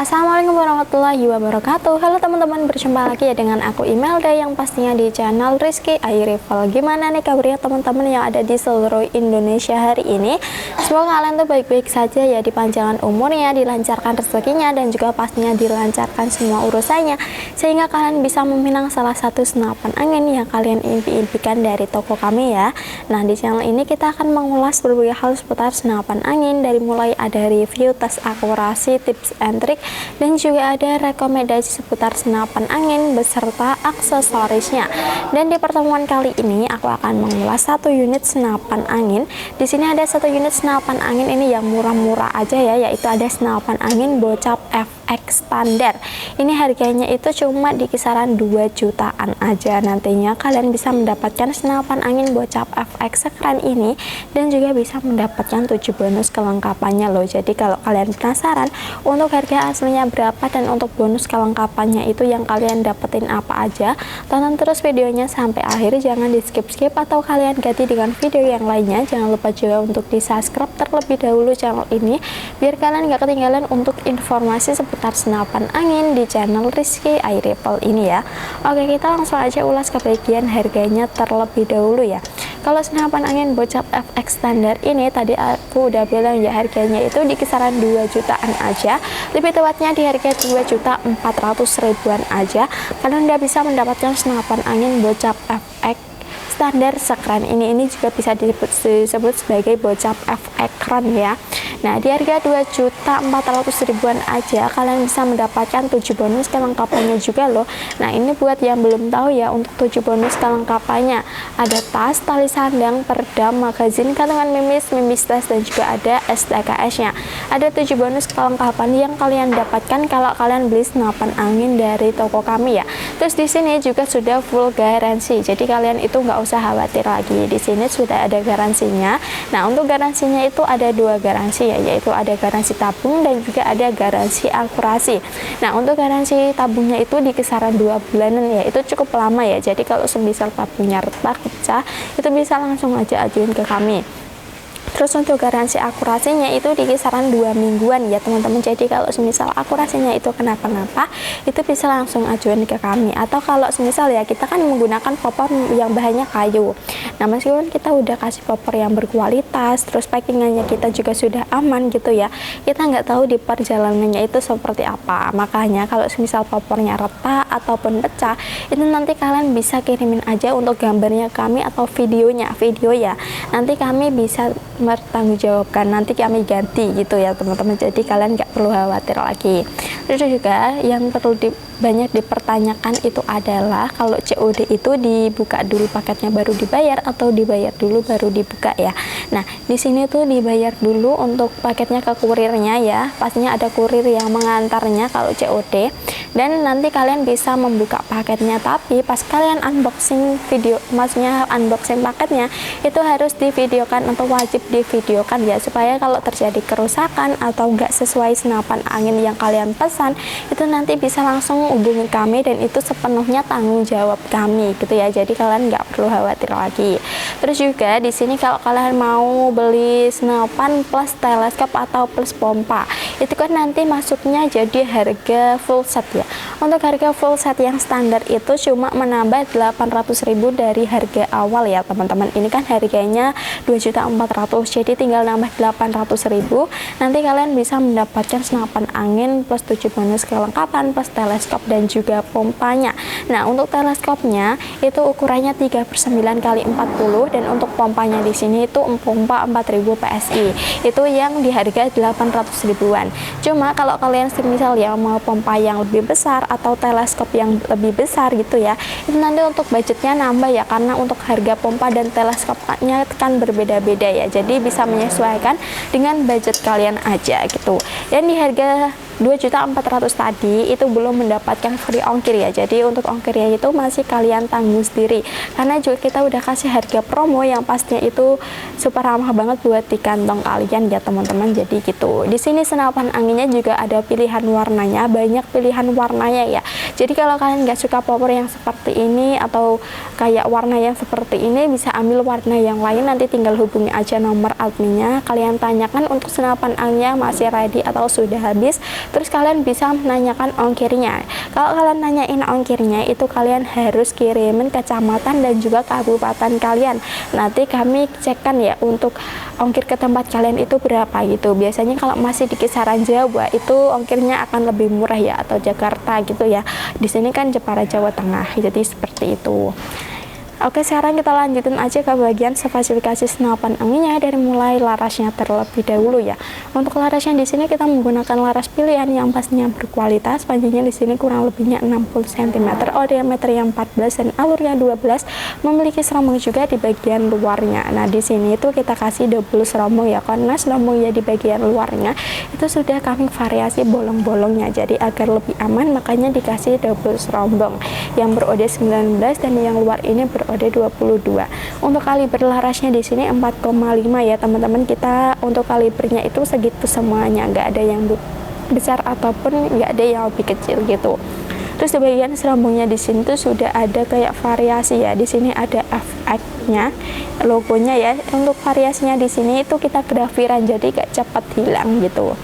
Assalamualaikum warahmatullahi wabarakatuh. Halo teman-teman, berjumpa lagi ya dengan aku Imelda yang pastinya di channel Rizky iRevel. Gimana nih kabarnya teman-teman yang ada di seluruh Indonesia hari ini? Semoga kalian tuh baik-baik saja ya, dipanjangkan umurnya, dilancarkan rezekinya, dan juga pastinya dilancarkan semua urusannya, sehingga kalian bisa meminang salah satu senapan angin yang kalian impi-impikan dari toko kami ya. Nah, di channel ini kita akan mengulas berbagai hal seputar senapan angin, dari mulai ada review, tes akurasi, tips and trick, dan juga ada rekomendasi seputar senapan angin beserta aksesorisnya. Dan di pertemuan kali ini aku akan mengulas satu unit senapan angin. Di sini ada satu unit senapan angin ini yang murah-murah aja ya, yaitu ada senapan angin Bocap FX standar. Ini harganya itu cuma di kisaran 2 jutaan aja. Nantinya kalian bisa mendapatkan senapan angin Bocap FX sekeren ini dan juga bisa mendapatkan 7 bonus kelengkapannya loh. Jadi kalau kalian penasaran untuk harga aslinya berapa dan untuk bonus kelengkapannya itu yang kalian dapetin apa aja, tonton terus videonya sampai akhir, jangan di skip-skip atau kalian ganti dengan video yang lainnya. Jangan lupa juga untuk di subscribe terlebih dahulu channel ini biar kalian gak ketinggalan untuk informasi seputar senapan angin di channel Rizky iRevel ini ya. Oke, kita langsung aja ulas ke bagian harganya terlebih dahulu ya. Kalau senapan angin Bocap FX standar ini tadi aku udah bilang ya, harganya itu di kisaran 2 jutaan aja, lebih tepatnya di harga 2.400.000-an aja. Kalian udah bisa mendapatkan senapan angin Bocap FX standar sekeren ini juga bisa disebut sebagai Bocap FX keren ya. Nah, di harga 2.400.000-an aja kalian bisa mendapatkan 7 bonus kelengkapannya juga loh. Nah, ini buat yang belum tahu ya, untuk 7 bonus kelengkapannya ada tas, tali sandang, perdam, magazin, kantongan mimis tas, dan juga ada STKS-nya. Ada 7 bonus kelengkapan yang kalian dapatkan kalau kalian beli senapan angin dari toko kami ya. Terus di sini juga sudah full garansi. Jadi kalian itu nggak usah khawatir lagi. Di sini sudah ada garansinya. Nah, untuk garansinya itu ada 2 garansi ya, yaitu ada garansi tabung dan juga ada garansi akurasi. Nah, untuk garansi tabungnya itu di kisaran 2 bulanan ya, itu cukup lama ya. Jadi kalau semisal tabungnya retak, pecah, itu bisa langsung aja ajuin ke kami. Terus untuk garansi akurasinya itu di kisaran 2 mingguan ya teman-teman. Jadi kalau semisal akurasinya itu kenapa-napa, itu bisa langsung ajuin ke kami. Atau kalau semisal ya, kita kan menggunakan popor yang bahannya kayu. Nah, meskipun kita udah kasih popor yang berkualitas, terus packingannya kita juga sudah aman gitu ya, kita nggak tahu di perjalanannya itu seperti apa. Makanya kalau semisal popornya retak ataupun pecah, itu nanti kalian bisa kirimin aja untuk gambarnya kami atau videonya, video ya. Nanti kami bisa bertanggungjawabkan, nanti kami ganti gitu ya teman-teman. Jadi kalian nggak perlu khawatir lagi. Terus juga yang perlu banyak dipertanyakan itu adalah kalau COD itu dibuka dulu paketnya baru dibayar atau dibayar dulu baru dibuka ya. Nah, di sini tuh dibayar dulu untuk paketnya ke kurirnya ya. Pastinya ada kurir yang mengantarnya kalau COD, dan nanti kalian bisa membuka paketnya. Tapi pas kalian unboxing video, maksudnya unboxing paketnya, itu harus divideokan atau wajib divideokan ya, supaya kalau terjadi kerusakan atau enggak sesuai senapan angin yang kalian pesan, itu nanti bisa langsung hubungi kami dan itu sepenuhnya tanggung jawab kami gitu ya. Jadi kalian nggak perlu khawatir lagi. Terus juga di sini kalau kalian mau beli senapan plus teleskop atau plus pompa, itu kan nanti masuknya jadi harga full set ya. Untuk harga full set yang standar itu cuma menambah 800.000 dari harga awal ya teman-teman. Ini kan harganya 2.400.000, jadi tinggal nambah 800.000. Nanti kalian bisa mendapatkan senapan angin plus 7 bonus kelengkapan plus teleskop dan juga pompanya. Nah, untuk teleskopnya itu ukurannya 3/9x40, dan untuk pompanya di sini itu pompa 4000 PSI. Itu yang di harga 800.000-an. Cuma kalau kalian semisal ya mau pompa yang lebih besar atau teleskop yang lebih besar gitu ya, itu nanti untuk budgetnya nambah ya, karena untuk harga pompa dan teleskopnya kan berbeda-beda ya. Jadi bisa menyesuaikan dengan budget kalian aja gitu. Dan di harga 2.400.000 tadi itu belum mendapatkan free ongkir ya. Jadi untuk ongkirnya itu masih kalian tanggung sendiri, karena juga kita udah kasih harga promo yang pastinya itu super ramah banget buat di kantong kalian ya teman-teman. Jadi gitu. Di sini senapan anginnya juga ada pilihan warnanya, banyak pilihan warnanya ya. Jadi kalau kalian nggak suka popor yang seperti ini atau kayak warna yang seperti ini, bisa ambil warna yang lain, nanti tinggal hubungi aja nomor adminnya, kalian tanyakan untuk senapan anginnya masih ready atau sudah habis, terus kalian bisa menanyakan ongkirnya. Kalau kalian nanyain ongkirnya itu kalian harus kirimin kecamatan dan juga kabupaten kalian, nanti kami cekkan ya untuk ongkir ke tempat kalian itu berapa gitu. Biasanya kalau masih di kisaran Jawa itu ongkirnya akan lebih murah ya, atau Jakarta gitu ya. Di sini kan Jepara Jawa Tengah, jadi seperti itu. Oke, sekarang kita lanjutin aja ke bagian spesifikasi senapan anginnya dari mulai larasnya terlebih dahulu ya. Untuk larasnya di sini kita menggunakan laras pilihan yang pastinya berkualitas. Panjangnya di sini kurang lebihnya 60 cm, diameter yang 14 dan alurnya 12. Memiliki serambung juga di bagian luarnya. Nah, di sini itu kita kasih double serambung ya, karena serambungnya di bagian luarnya itu sudah kami variasi bolong-bolongnya. Jadi agar lebih aman makanya dikasih double serambung yang berode 19 dan yang luar ini berode 22. Untuk kaliber larasnya di sini 4,5 ya teman-teman. Kita untuk kalibernya itu segitu semuanya, nggak ada yang besar ataupun nggak ada yang lebih kecil gitu. Terus di bagian serambungnya di sini tuh sudah ada kayak variasi ya. Di sini ada FX-nya, logonya ya. Untuk variasinya di sini itu kita grafiran, jadi gak cepat hilang gitu.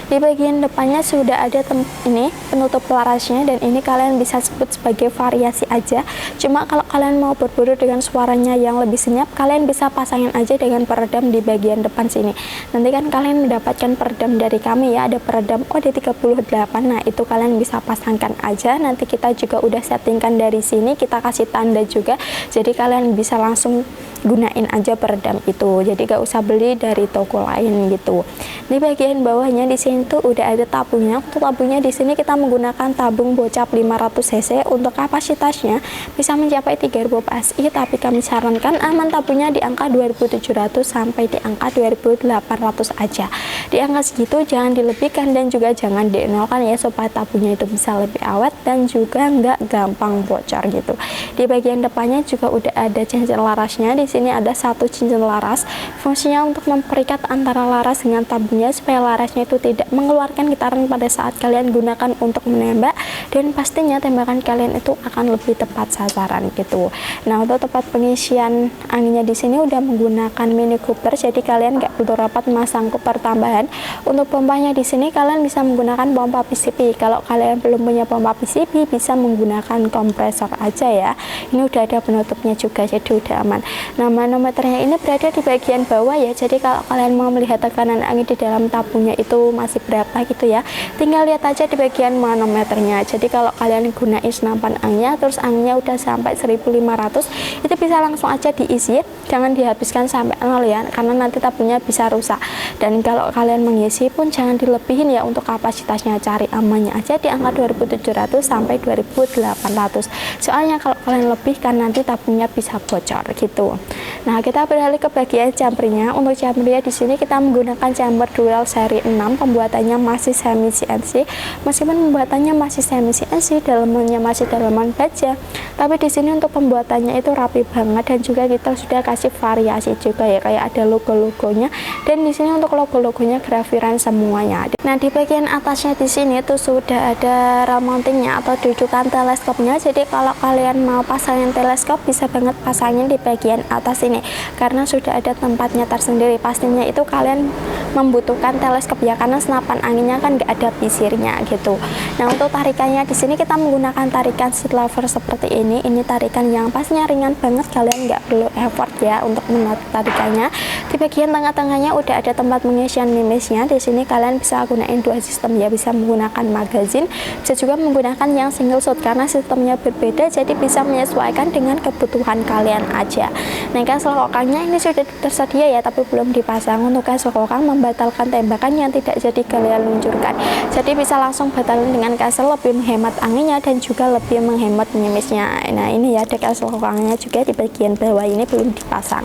Di bagian depannya sudah ada ini penutup larasnya, dan ini kalian bisa sebut sebagai variasi aja. Cuma kalau kalian mau berburu dengan suaranya yang lebih senyap, kalian bisa pasangin aja dengan peredam di bagian depan sini. Nanti kan kalian mendapatkan peredam dari kami ya, ada peredam OD38. Nah, itu kalian bisa pasangkan aja. Nanti kita juga udah settingkan dari sini, kita kasih tanda juga. Jadi kalian bisa langsung gunain aja peredam itu. Jadi gak usah beli dari toko lain gitu. Di bagian bawahnya di sini tuh udah ada tabungnya. Untuk tabungnya di sini kita menggunakan tabung bocap 500 cc. Untuk kapasitasnya bisa mencapai 3000 PSI, tapi kami sarankan aman tabungnya di angka 2700 sampai di angka 2800 aja. Di angka segitu jangan dilebihkan dan juga jangan dienolkan ya, supaya tabungnya itu bisa lebih awet dan juga nggak gampang bocor gitu. Di bagian depannya juga udah ada cincin larasnya. Di sini ada satu cincin laras, fungsinya untuk memperikat antara laras dengan tabungnya supaya larasnya itu tidak mengeluarkan getaran pada saat kalian gunakan untuk menembak, dan pastinya tembakan kalian itu akan lebih tepat sasaran gitu. Nah, untuk tempat pengisian anginnya di sini udah menggunakan Mini Cooper, jadi kalian nggak perlu rapat masang Cooper tambahan. Untuk pompanya di sini kalian bisa menggunakan pompa PCP. Kalau kalian belum punya pompa PCP bisa menggunakan kompresor aja ya. Ini udah ada penutupnya juga, jadi udah aman. Nah, manometernya ini berada di bagian bawah ya, jadi kalau kalian mau melihat tekanan angin di dalam tabungnya itu masih berapa gitu ya, tinggal lihat aja di bagian manometernya. Jadi kalau kalian gunain senapan anginnya terus anginnya udah sampai 1500, itu bisa langsung aja diisi, jangan dihabiskan sampai 0 ya, karena nanti tabungnya bisa rusak. Dan kalau kalian mengisi pun jangan dilebihin ya, untuk kapasitasnya cari amannya aja di angka 2700 sampai 2800. Soalnya kalau kalian lebihkan nanti tabungnya bisa bocor gitu. Nah, kita beralih ke bagian chambernya. Untuk chambernya di sini kita menggunakan chamber dual seri 6, pembuatannya masih semi CNC. Meskipun pembuatannya masih semi CNC, dalamannya masih dalaman baja, tapi di sini untuk pembuatannya itu rapi banget, dan juga kita sudah kasih variasi juga ya, kayak ada logo-logonya, dan di sini untuk logo-logonya grafiran semuanya. Nah, di bagian atasnya di sini tuh sudah ada rail mountingnya atau dudukan teleskopnya. Jadi kalau kalian mau pasangin teleskop bisa banget pasangin di bagian atas ini, karena sudah ada tempatnya tersendiri. Pastinya itu kalian membutuhkan teleskop ya, karena senapan anginnya kan nggak ada pisirnya gitu. Nah, untuk tarikannya di sini kita menggunakan tarikan seat lever seperti ini. Ini tarikan yang pastinya ringan banget, kalian nggak perlu effort ya untuk menarik tarikannya. Di bagian tengah-tengahnya udah ada tempat pengisian mimisnya. Di sini kalian bisa gunain dua sistem ya, bisa menggunakan magazine, bisa juga menggunakan yang single shot, karena sistemnya berbeda, jadi bisa menyesuaikan dengan kebutuhan kalian aja. Nah, cancel kokangnya ini sudah tersedia ya, tapi belum dipasang. Untuk cancel kokang membatalkan tembakan yang tidak jadi kalian luncurkan, jadi bisa langsung batalin dengan cancel, lebih menghemat anginnya dan juga lebih menghemat mimisnya. Nah, ini ya ada cancel kokangnya juga di bagian bawah ini belum dipasang.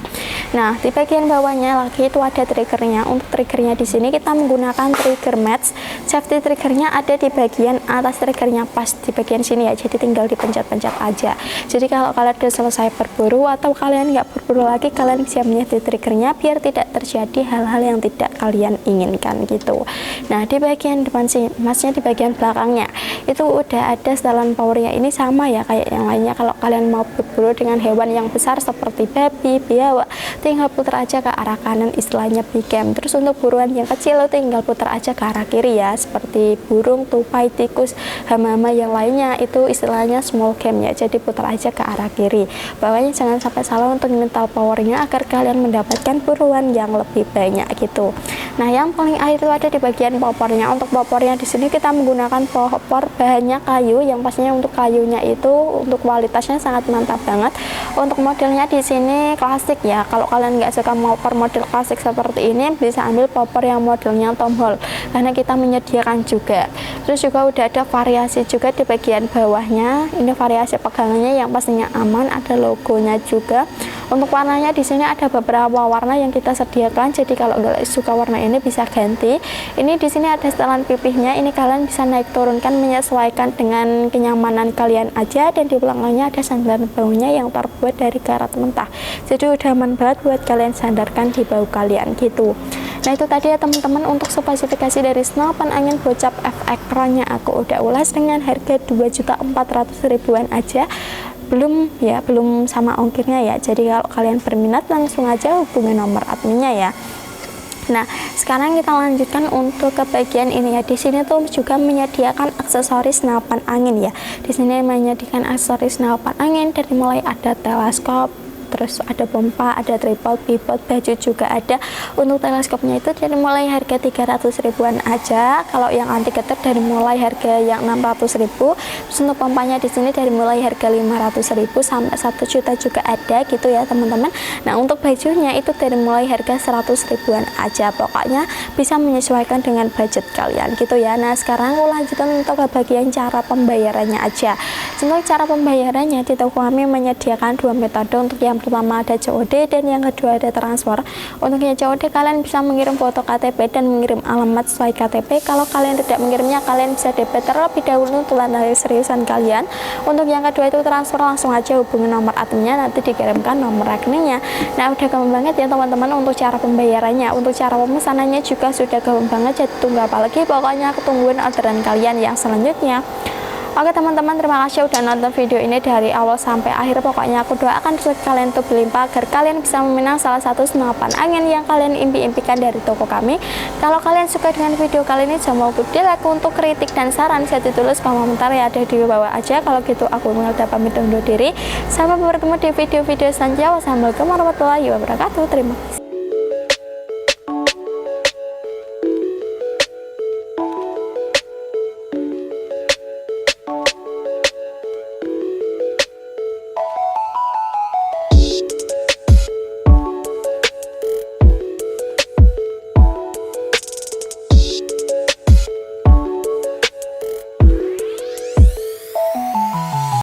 Nah, di bagian bawahnya lagi itu ada triggernya. Untuk triggernya di sini kita menggunakan trigger match. Safety triggernya ada di bagian atas triggernya, pas di bagian sini ya, jadi tinggal dipencet-pencet aja. Jadi kalau kalian udah selesai berburu atau kalian nggak berburu lagi, kalian bisa menyetting triggernya biar tidak terjadi hal-hal yang tidak kalian inginkan gitu. Nah di bagian depan sih, maksudnya di bagian belakangnya itu udah ada setelan powernya. Ini sama ya kayak yang lainnya. Kalau kalian mau berburu dengan hewan yang besar seperti babi, biawak, tinggal putar aja ke arah kanan, istilahnya big game. Terus untuk buruan yang kecil tinggal putar aja ke arah kiri ya, seperti burung, tupai, tikus, hama-hama yang lainnya itu istilahnya small game ya, jadi putar aja ke arah kiri. Pokoknya jangan sampai salah untuk mental powernya agar kalian mendapatkan buruan yang lebih banyak gitu. Nah yang paling akhir itu ada di bagian popornya. Untuk popornya di sini kita menggunakan popor bahannya kayu, yang pastinya untuk kayunya itu untuk kualitasnya sangat mantap banget. Untuk modelnya di sini klasik ya. Kalau kalian nggak suka popor model klasik seperti ini, bisa ambil popor yang modelnya tomahawk karena kita menyediakan juga. Terus juga udah ada variasi juga di bagian bawahnya. Ini variasi pegangannya yang pastinya aman, ada logonya juga. Untuk warnanya di sini ada beberapa warna yang kita sediakan. Jadi kalau nggak suka warna ini bisa ganti. Ini di sini ada setelan pipihnya. Ini kalian bisa naik turunkan menyesuaikan dengan kenyamanan kalian aja. Dan di belakangnya ada sandaran baunya yang terbuat dari karat mentah. Jadi udah aman banget buat kalian sandarkan di bau kalian gitu. Nah itu tadi ya teman-teman untuk spesifikasi dari senapan angin bocap FX-nya aku udah ulas dengan harga 2.400.000-an aja. Belum sama ongkirnya ya. Jadi kalau kalian berminat langsung aja hubungi nomor adminnya ya. Nah sekarang kita lanjutkan untuk ke bagian ini ya. Di sini tuh juga menyediakan aksesoris senapan angin ya. Di sini menyediakan aksesoris senapan angin dari mulai ada teleskop, terus ada pompa, ada tripod, bipod, baju juga ada. Untuk teleskopnya itu dari mulai harga 300.000-an aja. Kalau yang anti getar dari mulai harga yang 600.000. Terus untuk pompanya di sini dari mulai harga 500.000 sampai 1 juta juga ada gitu ya teman-teman. Nah untuk bajunya itu dari mulai harga 100.000-an aja. Pokoknya bisa menyesuaikan dengan budget kalian gitu ya. Nah sekarang aku lanjutkan untuk ke bagian cara pembayarannya aja. Untuk cara pembayarannya di toko kami menyediakan dua metode. Untuk yang pertama ada COD dan yang kedua ada transfer. Untuk yang COD kalian bisa mengirim foto KTP dan mengirim alamat sesuai KTP. Kalau kalian tidak mengirimnya, kalian bisa DP terlebih dahulu untuk hari seriusan kalian. Untuk yang kedua itu transfer, langsung aja hubungi nomor adminnya, nanti dikirimkan nomor rekeningnya. Nah udah gampang banget ya teman-teman untuk cara pembayarannya. Untuk cara pemesanannya juga sudah gampang banget, jadi tunggu apa lagi, pokoknya aku tungguin orderan kalian yang selanjutnya. Oke teman-teman, terima kasih udah nonton video ini dari awal sampai akhir. Pokoknya aku doakan rezeki kalian tuh berlimpah agar kalian bisa memenang salah satu senapan angin yang kalian impi-impikan dari toko kami. Kalau kalian suka dengan video kali ini, jangan lupa di like. Untuk kritik dan saran bisa ditulis komentar ya, ada di bawah aja. Kalau gitu aku Imelda pamit undur diri. Sampai bertemu di video-video selanjutnya. Wassalamualaikum warahmatullahi wabarakatuh. Terima kasih.